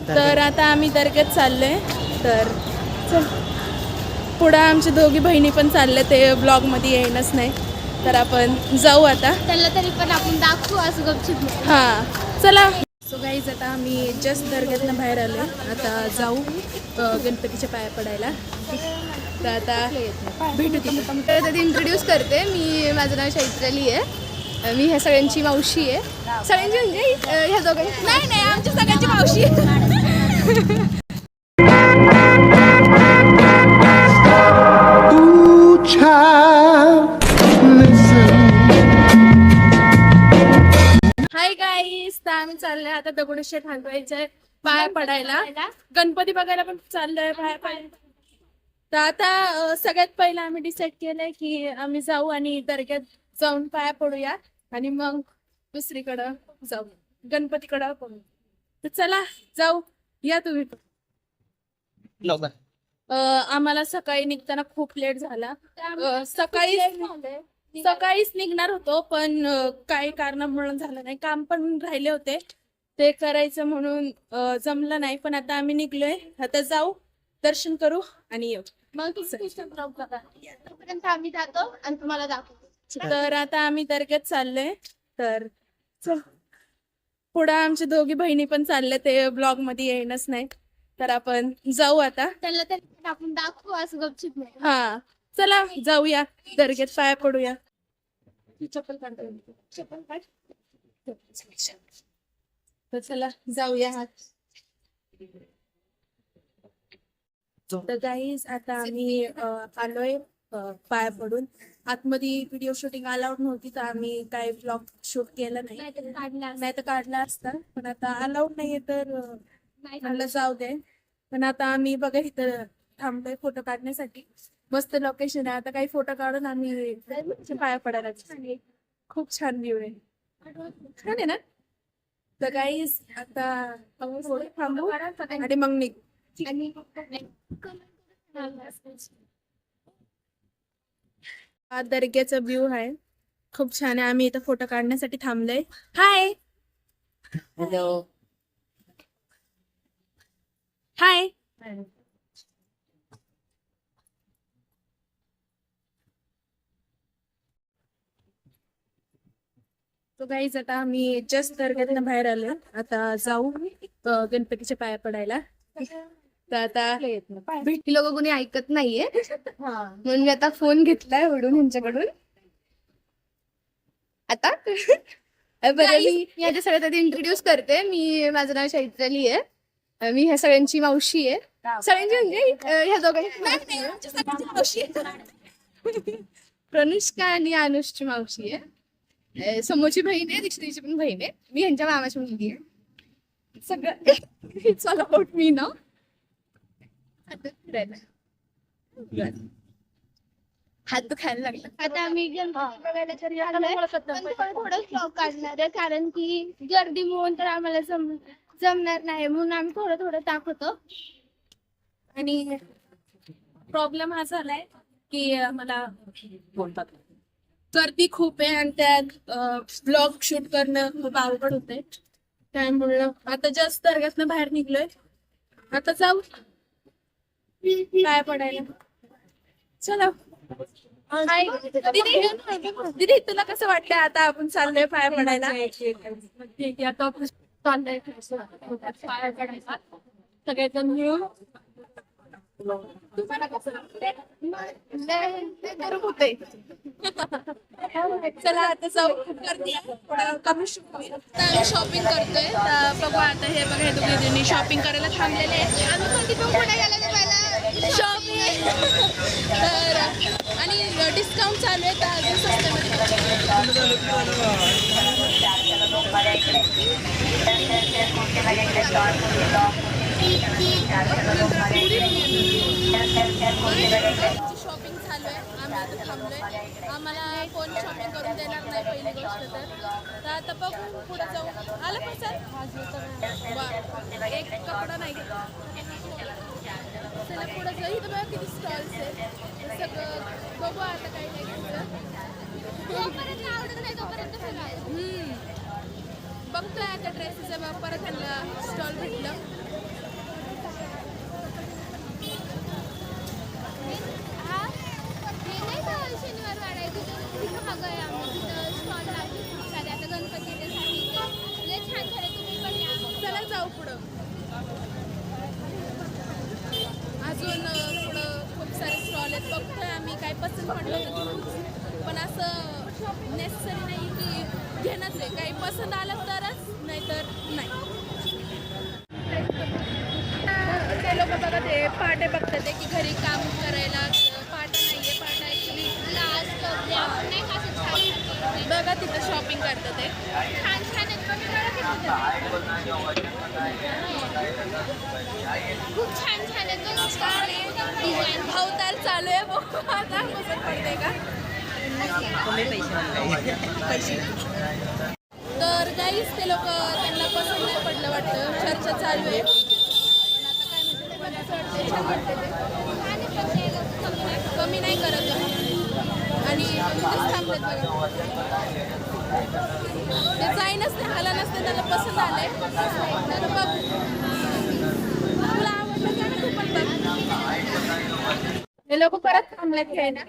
तर आता आम्ही दर्ग्यात चाललोय. तर चल पुढं आमची दोघी बहिणी पण चालले, ते ब्लॉगमध्ये येईनच नाही. तर आपण जाऊ आता. त्याला तरी पण आपण दाखवू असं गपचिप. हां चला. सो गाईज आता आम्ही जस्ट दर्ग्यातनं बाहेर आलो. आता जाऊ गणपतीच्या पाया पडायला. तर आता भेटू तिथे. तर इंट्रोड्यूस करते. माझं नाव चैत्राली आहे. मी ह्या सगळ्यांची मावशी आहे. सगळ्यांची म्हणजे ह्या दोघांची नाही आमच्या सगळ्यांची मावशी आहे. हाय गाईज, तर आम्ही चाललोय आता दगडूशेठ हलवाईच्या पाया पडायला. गणपती बघायला पण चाललोय पाया पडायला. तर आता सगळ्यात पहिला आम्ही डिसाईड केलंय की आम्ही जाऊ आणि दर्ग्यात जाऊन पाया पडूया आणि मग दुसरीकडं जाऊ, गणपतीकडं पडू. तर चला जाऊ, या तुम्ही. आम्हाला सकाळी निघताना खूप लेट झाला. सकाळीच निघणार होतो, पण काही कारणामुळे झालं नाही. काम पण राहिले होते, ते करायचं म्हणून जमलं नाही. पण आता आम्ही निघलोय. आता जाऊ, दर्शन करू आणि येऊ. मग तोपर्यंत आम्ही जातो आणि तुम्हाला दाखवतो. तर आता आम्ही दर्ग्यात चाललोय. तर चल पुढं आमची दोघी बहिणी पण चालले, ते ब्लॉग मध्ये येईनच नाही. तर आपण जाऊ आता. त्याला तरी पण आपण दाखवू असं गपचिप. हा चला जाऊया, दर्ग्यात पाया पडूया. चप्पल काढ. तर चला जाऊया. तर गाईज आता आम्ही आलोय पाया पडून. आतमध्ये व्हिडिओ शूटिंग अलाउड नव्हती, तर आम्ही काही ब्लॉग शूट केलं नाही तर काढला असता. पण आता अलाउड नाहीये, तर म्हणलं जाऊ दे. पण आता आम्ही बघा इथं थांबलोय फोटो काढण्यासाठी. मस्त लोकेशन आहे. आता काही फोटो काढून आम्ही पाया पडायला. खूप छान व्ह्यू आहे, छान आहे ना. तर गाईज आता थोडं थांबू आणि मग निघ. हा दर्ग्याचा व्ह्यू आहे, खूप छान आहे. आम्ही इथं फोटो काढण्यासाठी थांबलोय. Hi hello. हाय. तो गाईज आता आम्ही जस्ट दर्ग्यातनं बाहेर आलो. आता जाऊ गणपतीच्या पाया पडायला. तर आता ही लोक कोणी ऐकत नाहीये, म्हणून मी आता फोन घेतलाय ओढून ह्यांच्याकडून. आता बरं, मी ह्याच्या सगळ्यात आधी इंट्रोड्यूस करते. माझं नाव चैत्राली आहे. मी ह्या सगळ्यांची मावशी आहे. सगळ्यांची म्हणजे ह्या दोघांची मावशी आहे. प्रनुष्का आणि अनुषची मावशी आहे. समोरची बहीण आहे, दीक्षितीची पण बहीण आहे. मी ह्यांच्या मामाची मुलगी आहे. सगळं इट्स ऑल अबाउट मी नाव. हात दुखायला लागला. आता आम्ही गणपती बघायला थोडं व्लॉग काढणार आहे, कारण की गर्दी म्हणून तर आम्हाला जमणार नाही, म्हणून आम्ही थोडं दाखवतो. आणि प्रॉब्लेम हा झालाय की मला बोलतात गर्दी खूप आहे आणि त्यात ब्लॉग शूट करणं खूप अवघड होते. त्यामुळे आता जास्त दर्ग्यातनं बाहेर निघलोय. आता जाऊ पाया पडायला. चला. दीदी तुला कसं वाटलं आता आपण चाललोय पाया पडायला? ठीक आहे, आता चाललंय पाया पडायला सगळेजण मिळून. तुम्हाला कसं होते? चला आता जाऊ. कमी शॉपिंग करतोय. तर बघू आता. हे बघा, हे दोघे जणी शॉपिंग करायला थांबलेले आहेत. आम्ही पण तिथून पुढे गेलेले पहिला शॉपिंग. तर आणि डिस्काउंट चालू आहे, तर अजून शॉपिंग चालू आहे. आम्ही आता थांबलोय. आम्हाला कोण शॉपिंग करून देणार नाही पहिली गोष्ट. तर आता बघू पुढे जाऊ. आलं पण सर एक कपडा नाही घेतला. चला पुढे जाऊ. इथं बघा किती स्टॉल्स आहेत. सगळं बघू आता काही नाही घ्यायचं. जोपर्यंत आवडत नाही तोपर्यंत बघतोय आता ड्रेसेस. परत ह्यांना स्टॉल भेटलं बघतोय आम्ही, काय पसंत पडलं तर घेऊच. पण असं नेसेसरी नाही की घेणंच आहे. काही पसंत आलं तरच, नाहीतर नाही. ते लोक बघा ते पाटे बघतात ते की घरी काम करायला पाटा नाहीये. पाटा ऍक्च्युली बघा तिथं शॉपिंग करतात ते छान छान आहेत. खूप छान छान आहेत. भावताल चालू आहे. आता पसंत पडते का पैसे. तर गाईस ते लोक त्यांना पसंत नाही पडलं वाटतं. चर्चा चालू आहे. पण आता काय म्हणते ते मला असं वाटतं छान वाटते ते. कमी नाही करत आणि तिथेच थांबलेत बघा. ते जाईनच ते हाला नसते. त्याला पसंत आलंय तर बघ. तुला आवडलं का ना तू पण बघ. हे लोक परत थांबलेत घ्यायला.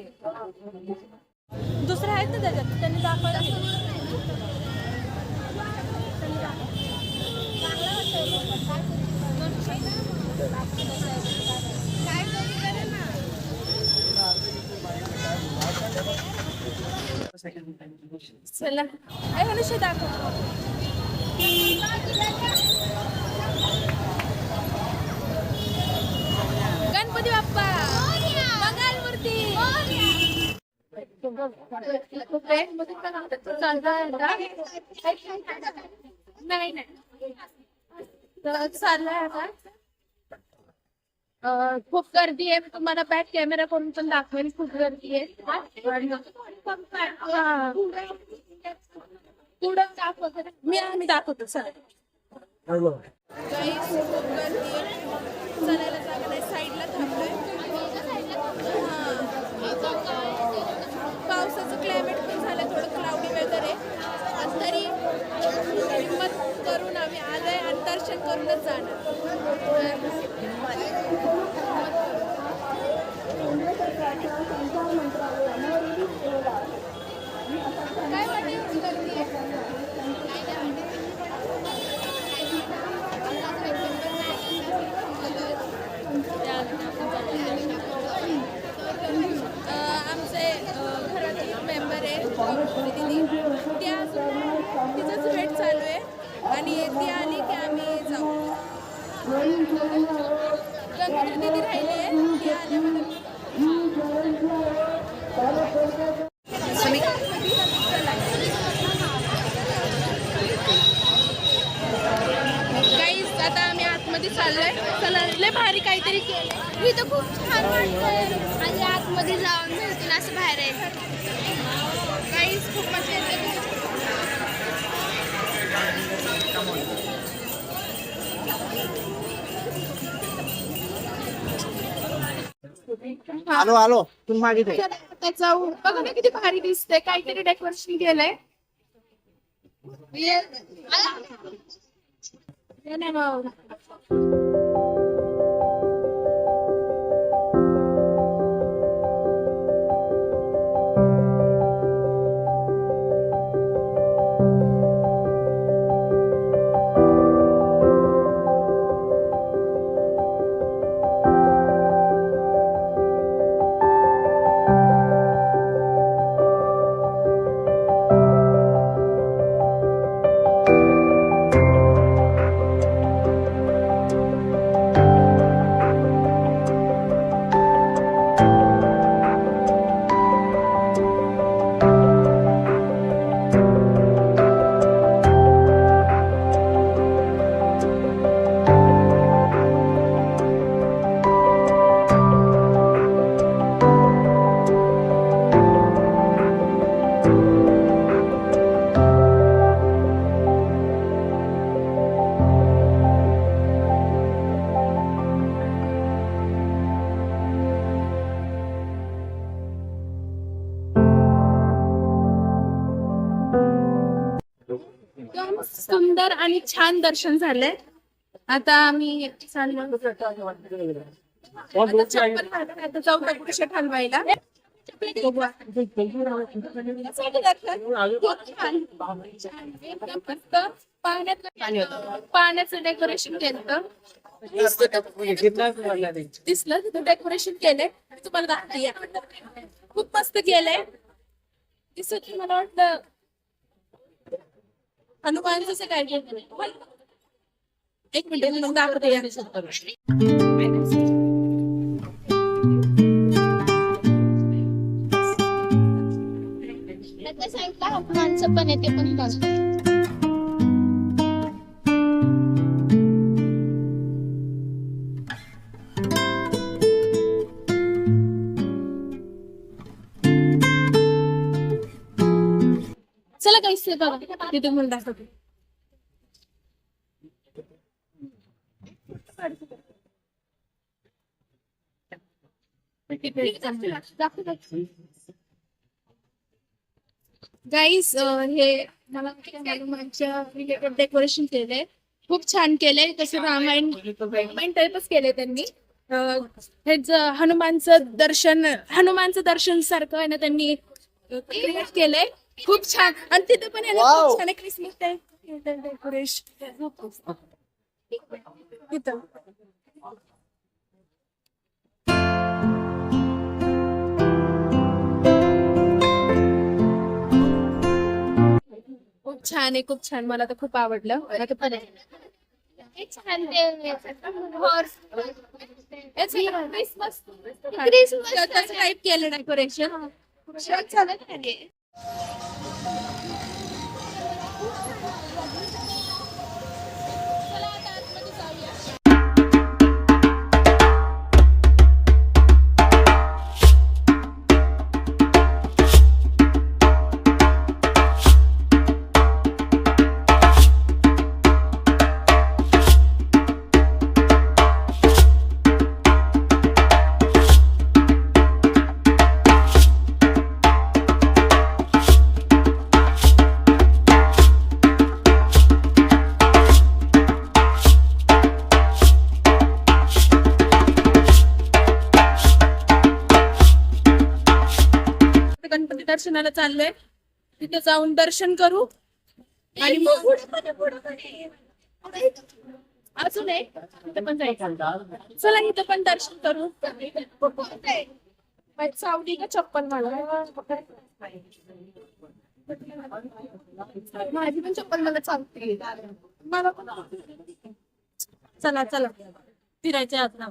दुसरे आहेत ना त्याच्यात, त्यांनी दाखवायला चला अनुषा दाखव. गणपती बाप्पा मंगल मूर्ती. नाही नाही तर चाललंय आता. खूप गर्दी आहे. मी तुम्हाला बॅक कॅमेरा करून पण दाखवेल. खूप गर्दी आहे. पुढं दाखवतो मी दाखवतो. सर काही खूप गर्दी आहे. चालायला जागा नाही. साईडला थांबलोय. पावसाचं क्लायमेट पण झालं, थोडं क्लाउडी वेदर आहे. आणि तरी हिंमत करून आम्ही आलोय आणि दर्शन करूनच जाणार. काय वाटेल गर्दी आहे. आमचे घरातील मेंबर आहे दिदी, त्या तिचंच वेट चालू आहे आणि ती आली की आम्ही जाऊ. गंगोत्री दिदी राहिली आहे, ती आल्यामध्ये गाईस आता आम्ही आतमध्ये चाललोय. चला लय भारी काहीतरी केलंय. इथं खूप छान वाटतंय आणि आतमध्ये जाऊन भेटून असं बाहेर आहे. गाईस खूप मजा येते. आलो तुम्ही मागे ते. जाऊ बघा ना किती भारी दिसतंय. काहीतरी डेकोरेशन केलंय. एकदम सुंदर आणि छान दर्शन झालंय. आता आम्ही चाललो. आता चप्पल घालून आता जाऊ दगडूशेठ हलवाईला. बघू आता. पाण्याचं डेकोरेशन केलं दिसलं तिथं डेकोरेशन केलंय तुम्हाला दाखवते खूप मस्त केलंय दिसत मला वाटलं हनुमानचं काय केलं एक मिनिट मग दाखवते या. त्याच्या साईडला हनुमानचं पण येते पण चला काहीच नाही बघा तिथे म्हणून दाखवते गाईस हे मला हनुमानच्या रिलेटेड डेकोरेशन केलंय खूप छान केलंय तसं रामायण टाईपच केलंय त्यांनी हेच हनुमानचं दर्शन सारखं आहे ना त्यांनी क्रिएट केलंय खूप छान आणि तिथं पण आहे ना खूप छान क्रिसमस डेकोरेशन तिथं खूप छान मला तर खूप आवडलं छान ते हॉर्स क्रिसमस क्रिसमस टाईप केलं डेकोरेशन गणपती दर्शनाला चाललोय तिथे जाऊन दर्शन करू आणि मग अजून एक इथं पण जायचं चला इथं पण दर्शन करू सावली का चप्पल माझी पण चप्पल मला चालते मला पण चला चला फिरायचं आता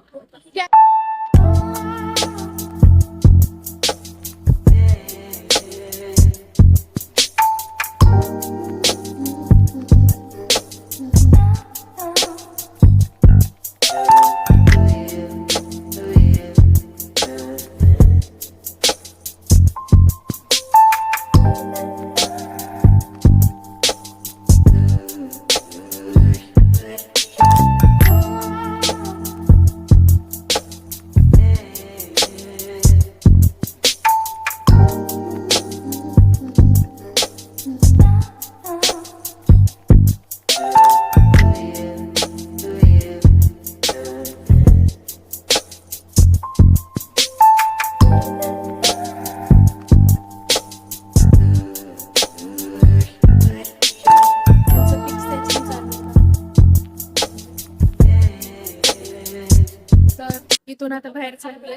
इथून आता बाहेर चाललोय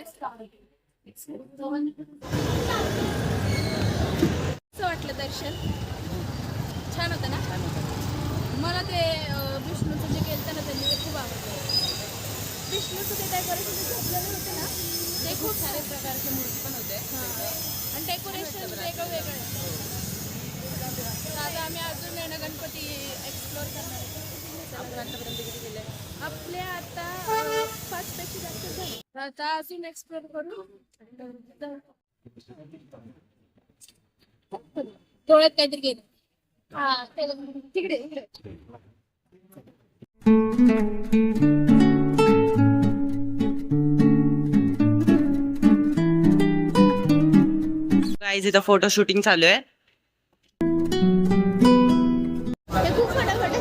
वाटलं दर्शन छान होतं ना मला ते विष्णूचं जे केलं ना त्यांनी ते खूप आवडलं विष्णूचं ते डेकोरेशन झोपलेले होते ना ते खूप सारे प्रकारचे मूर्ती पण होते आणि डेकोरेशन वेगळं वेगळं आता आम्ही अजून येणं गणपती एक्सप्लोर करणार आपले आता 5 पेक्षा जास्त झाले आता अजून एक्सप्लोर करू डोळ्यात काहीतरी गेलं तिकडे गाईज इथं फोटो शूटिंग चालू आहे खूप फटाफट